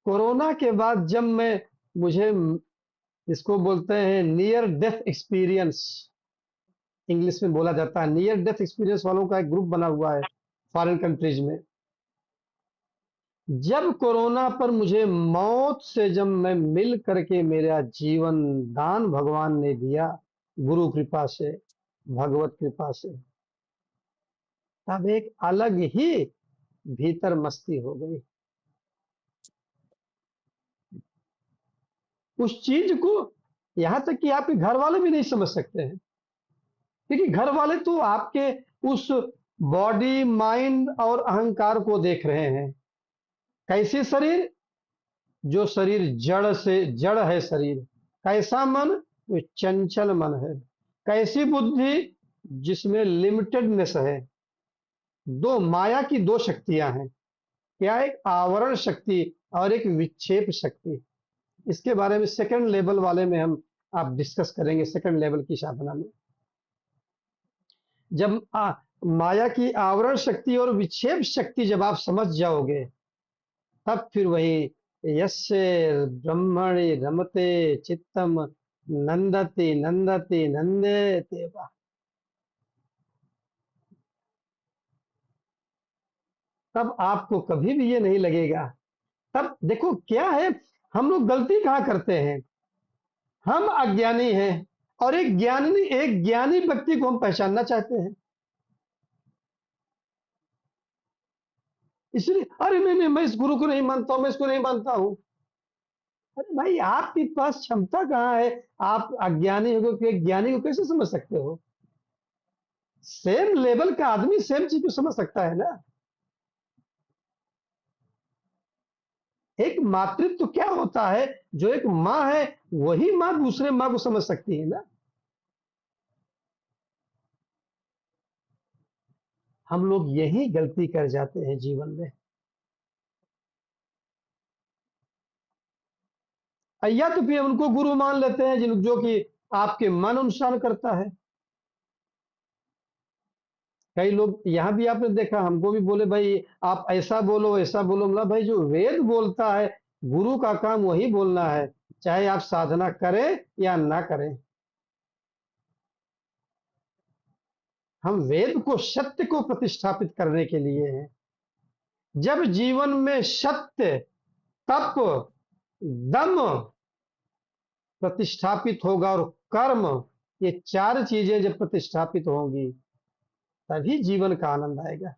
कोरोना के बाद जब मुझे इसको बोलते हैं नियर डेथ एक्सपीरियंस, इंग्लिश में बोला जाता है, नियर डेथ एक्सपीरियंस वालों का एक ग्रुप बना हुआ है फॉरेन कंट्रीज में। जब कोरोना पर मुझे मौत से जब मैं मिल करके मेरा जीवन दान भगवान ने दिया, गुरु कृपा से, भगवत कृपा से, तब एक अलग ही भीतर मस्ती हो गई। उस चीज को यहां तक कि आपके घर वाले भी नहीं समझ सकते हैं, क्योंकि घर वाले तो आपके उस बॉडी, माइंड और अहंकार को देख रहे हैं। कैसे शरीर? जो शरीर जड़ से जड़ है शरीर। कैसा मन? वो चंचल मन है। कैसी बुद्धि? जिसमें लिमिटेडनेस है। दो माया की दो शक्तियां हैं, क्या? एक आवरण शक्ति और एक विक्षेप शक्ति। इसके बारे में सेकंड लेवल वाले में हम आप डिस्कस करेंगे, सेकंड लेवल की साधना में। जब माया की आवरण शक्ति और विक्षेप शक्ति जब आप समझ जाओगे, तब फिर वही यस्य ब्रह्मणि रमते चित्तम नंदति नंदति नंदते। तब आपको कभी भी ये नहीं लगेगा। तब देखो क्या है, हम लोग गलती कहाँ करते हैं, हम अज्ञानी हैं और एक ज्ञानी व्यक्ति को हम पहचानना चाहते हैं, इसलिए अरे नहीं मैं इस गुरु को नहीं मानता हूं, मैं इसको नहीं मानता हूं। अरे भाई आपके पास क्षमता कहाँ है, आप अज्ञानी हो कि एक ज्ञानी को कैसे समझ सकते हो? सेम लेवल का आदमी सेम चीज को समझ सकता है ना। एक मातृत्व क्या होता है, जो एक माँ है वही माँ दूसरे माँ को समझ सकती है ना। हम लोग यही गलती कर जाते हैं जीवन में। या तो फिर उनको गुरु मान लेते हैं जो कि आपके मन अनुसार करता है। कई लोग यहाँ भी आपने देखा, हमको भी बोले भाई आप ऐसा बोलो ऐसा बोलो, मतलब भाई जो वेद बोलता है, गुरु का काम वही बोलना है, चाहे आप साधना करें या ना करें। हम वेद को, सत्य को प्रतिष्ठापित करने के लिए हैं। जब जीवन में सत्य, तप, दम प्रतिष्ठापित होगा और कर्म, ये चार चीजें जब प्रतिष्ठापित होंगी तभी जीवन का आनंद आएगा।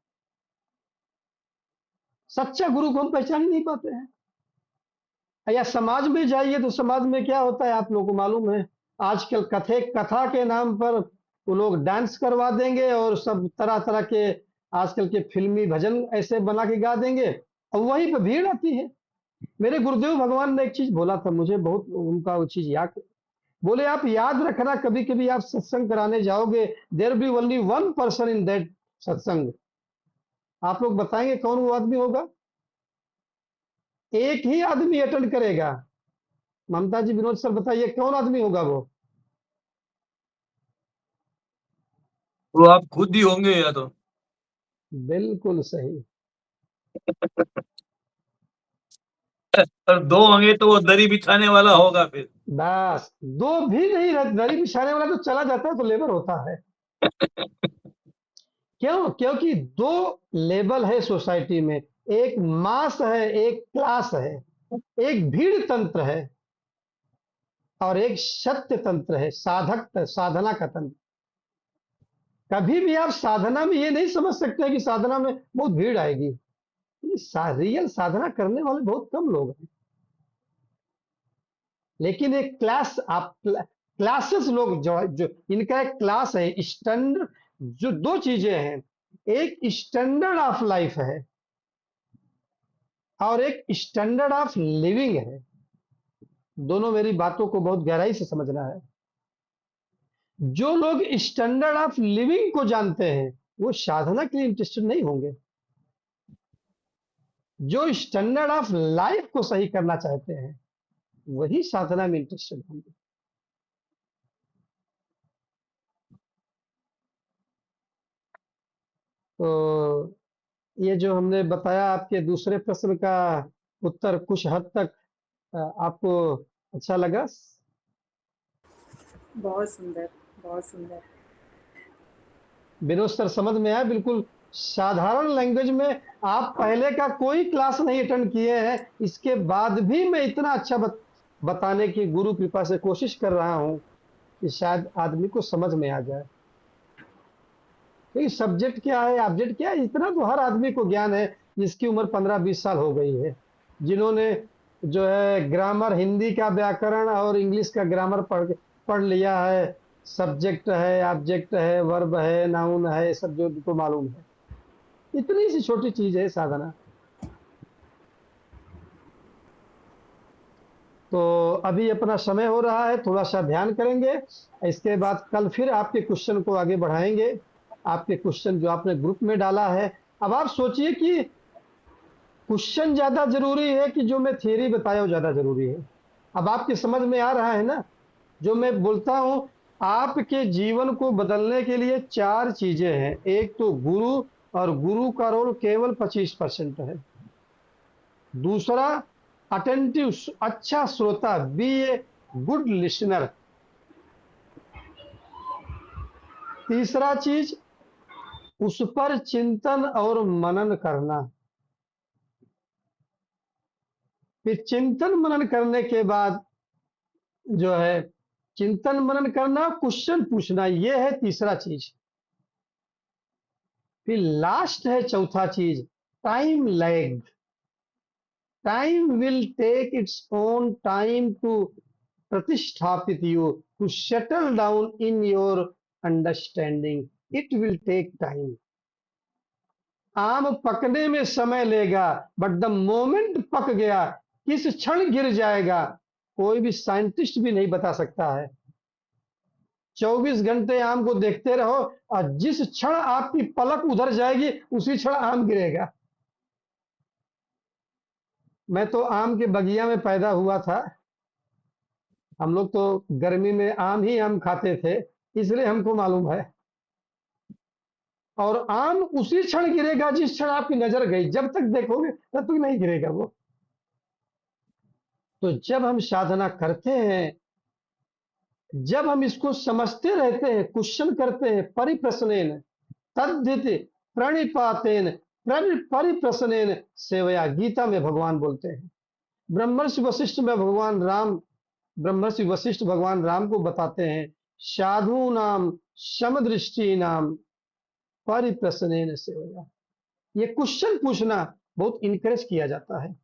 सच्चा गुरु को हम पहचान ही नहीं पाते हैं। या समाज में जाइए तो समाज में क्या होता है आप लोगों को मालूम है, आजकल कथा के नाम पर वो लोग डांस करवा देंगे और सब तरह तरह के आजकल के फिल्मी भजन ऐसे बना के गा देंगे और वहीं पर भीड़ आती है। मेरे गुरुदेव भगवान ने एक चीज बोला था, मुझे बहुत उनका वो चीज याद, बोले आप याद रखना कभी कभी आप सत्संग कराने जाओगे, there be only one person in that satsang. आप लोग बताएंगे कौन वो आदमी होगा? एक ही आदमी अटेंड करेगा। ममता जी, विनोद सर बताइए कौन आदमी होगा वो? वो आप खुद ही होंगे या तो। बिल्कुल सही। और दो होंगे तो वो दरी बिछाने वाला होगा फिर। बस दो भी नहीं रहते, दरी बिछाने वाला तो चला जाता है तो लेबर होता है। क्यों? क्योंकि दो लेवल है सोसाइटी में, एक मास है एक क्लास है, एक भीड़ तंत्र है और एक सत्य तंत्र है, साधना का तंत्र। कभी भी आप साधना में ये नहीं समझ सकते कि साधना में बहुत भीड़ आएगी। रियल साधना करने वाले बहुत कम लोग हैं, लेकिन एक क्लास, आप क्लासेस लोग जो इनका एक क्लास है स्टैंडर्ड। जो दो चीजें हैं, एक स्टैंडर्ड ऑफ लाइफ है और एक स्टैंडर्ड ऑफ लिविंग है। दोनों मेरी बातों को बहुत गहराई से समझना है। जो लोग स्टैंडर्ड ऑफ लिविंग को जानते हैं वो साधना के लिए इंटरेस्टेड नहीं होंगे। जो स्टैंडर्ड ऑफ लाइफ को सही करना चाहते हैं वही साधना में इंटरेस्टेड होंगे। तो ये जो हमने बताया आपके दूसरे प्रश्न का उत्तर कुछ हद तक आपको अच्छा लगा? बहुत सुंदर, बहुत सुंदर। विनोद सर समझ में आया? बिल्कुल साधारण लैंग्वेज में। आप पहले का कोई क्लास नहीं अटेंड किए हैं, इसके बाद भी मैं इतना अच्छा बताने की गुरु कृपा से कोशिश कर रहा हूं कि शायद आदमी को समझ में आ जाए। क्योंकि सब्जेक्ट क्या है, ऑब्जेक्ट क्या है, इतना तो हर आदमी को ज्ञान है जिसकी उम्र 15-20 साल हो गई है, जिन्होंने जो है ग्रामर, हिंदी का व्याकरण और इंग्लिश का ग्रामर पढ़ लिया है, सब्जेक्ट है, ऑब्जेक्ट है, वर्ब है, नाउन है, सब जो को मालूम है। इतनी सी छोटी चीज है साधना। तो अभी अपना समय हो रहा है, थोड़ा सा ध्यान करेंगे, इसके बाद कल फिर आपके क्वेश्चन को आगे बढ़ाएंगे। आपके क्वेश्चन जो आपने ग्रुप में डाला है, अब आप सोचिए कि क्वेश्चन ज्यादा जरूरी है कि जो मैं थियरी बताया वो ज्यादा जरूरी है? अब आपके समझ में आ रहा है ना जो मैं बोलता हूं? आपके जीवन को बदलने के लिए चार चीजें हैं। एक तो गुरु, और गुरु का रोल केवल 25% है। दूसरा, अटेंटिव, अच्छा श्रोता, बी ए गुड लिसनर। तीसरा चीज, उस पर चिंतन और मनन करना। फिर चिंतन मनन करने के बाद जो है, चिंतन मनन करना, क्वेश्चन पूछना, ये है तीसरा चीज। फिर लास्ट है चौथा चीज, time lag. Time will take its own time to प्रतिष्ठापित you, to settle down in your understanding. It will take time. आम पकने में समय लेगा, बट द मोमेंट पक गया, किस क्षण गिर जाएगा, कोई भी साइंटिस्ट भी नहीं बता सकता है। 24 घंटे आम को देखते रहो, और जिस क्षण आपकी पलक उधर जाएगी उसी क्षण आम गिरेगा। मैं तो आम के बगिया में पैदा हुआ था। हम लोग तो गर्मी में आम ही आम खाते थे, इसलिए हमको मालूम है। और आम उसी क्षण गिरेगा जिस क्षण आपकी नजर गई, जब तक देखोगे तब तक नहीं गिरेगा वो। तो जब हम साधना करते हैं, जब हम इसको समझते रहते हैं, क्वेश्चन करते हैं, परिप्रश्नेन तद्धित प्रणिपातेन परिप्रश्नेन सेवया, गीता में भगवान बोलते हैं। ब्रह्मर्षि वशिष्ठ में भगवान राम, ब्रह्मर्षि वशिष्ठ भगवान राम को बताते हैं, साधु नाम समदृष्टि नाम परिप्रश्नेन सेवया। ये क्वेश्चन पूछना बहुत इनकरेज किया जाता है।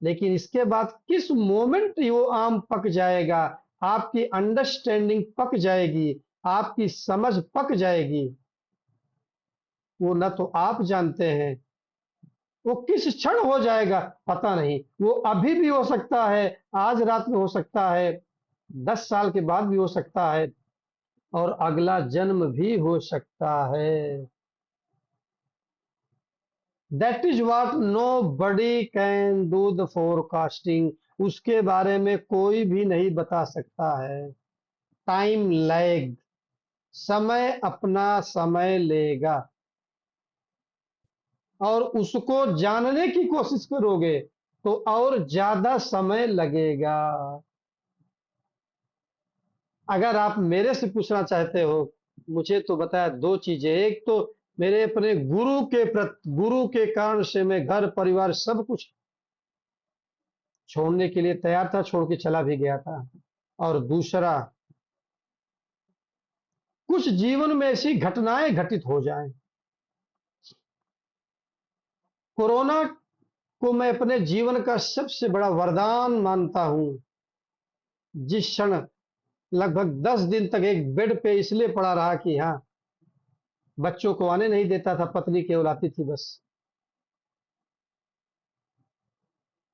लेकिन इसके बाद किस मोमेंट वो आम पक जाएगा, आपकी अंडरस्टैंडिंग पक जाएगी, आपकी समझ पक जाएगी, वो न तो आप जानते हैं। वो किस क्षण हो जाएगा पता नहीं। वो अभी भी हो सकता है, आज रात में हो सकता है, 10 साल के बाद भी हो सकता है, और अगला जन्म भी हो सकता है। That is what nobody can do the forecasting. उसके बारे में कोई भी नहीं बता सकता है। टाइम लैग, समय अपना समय लेगा, और उसको जानने की कोशिश करोगे तो और ज्यादा समय लगेगा। अगर आप मेरे से पूछना चाहते हो, मुझे तो बताया दो चीजें। एक तो मेरे अपने गुरु के कारण से मैं घर परिवार सब कुछ छोड़ने के लिए तैयार था, छोड़ के चला भी गया था। और दूसरा, कुछ जीवन में ऐसी घटनाएं घटित हो जाएं। कोरोना को मैं अपने जीवन का सबसे बड़ा वरदान मानता हूं। जिस क्षण लगभग 10 दिन तक एक बेड पे इसलिए पड़ा रहा कि हाँ, बच्चों को आने नहीं देता था, पत्नी केवल आती थी बस।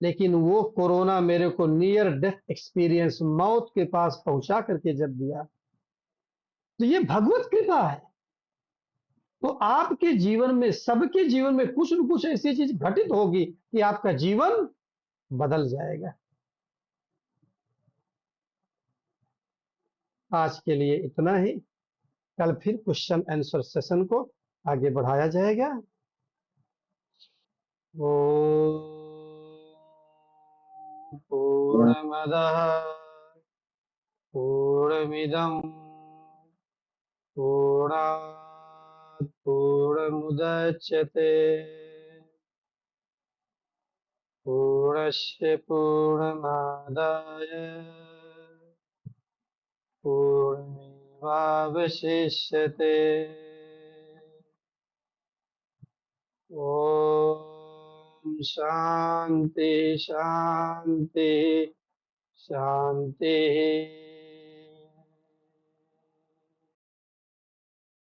लेकिन वो कोरोना मेरे को नियर डेथ एक्सपीरियंस, मौत के पास पहुंचा करके जब दिया, तो ये भगवत कृपा है। तो आपके जीवन में, सबके जीवन में कुछ न कुछ ऐसी चीज घटित होगी कि आपका जीवन बदल जाएगा। आज के लिए इतना ही। कल फिर क्वेश्चन आंसर सेशन को आगे बढ़ाया जाएगा। ओम पूर्णमदः पूर्णमिदं पूर्णात् पूर्णमुदच्यते पूर्णस्य पूर्णमादाय पूर्णमेवावशिष्यते। ओम शांति शांति शांति।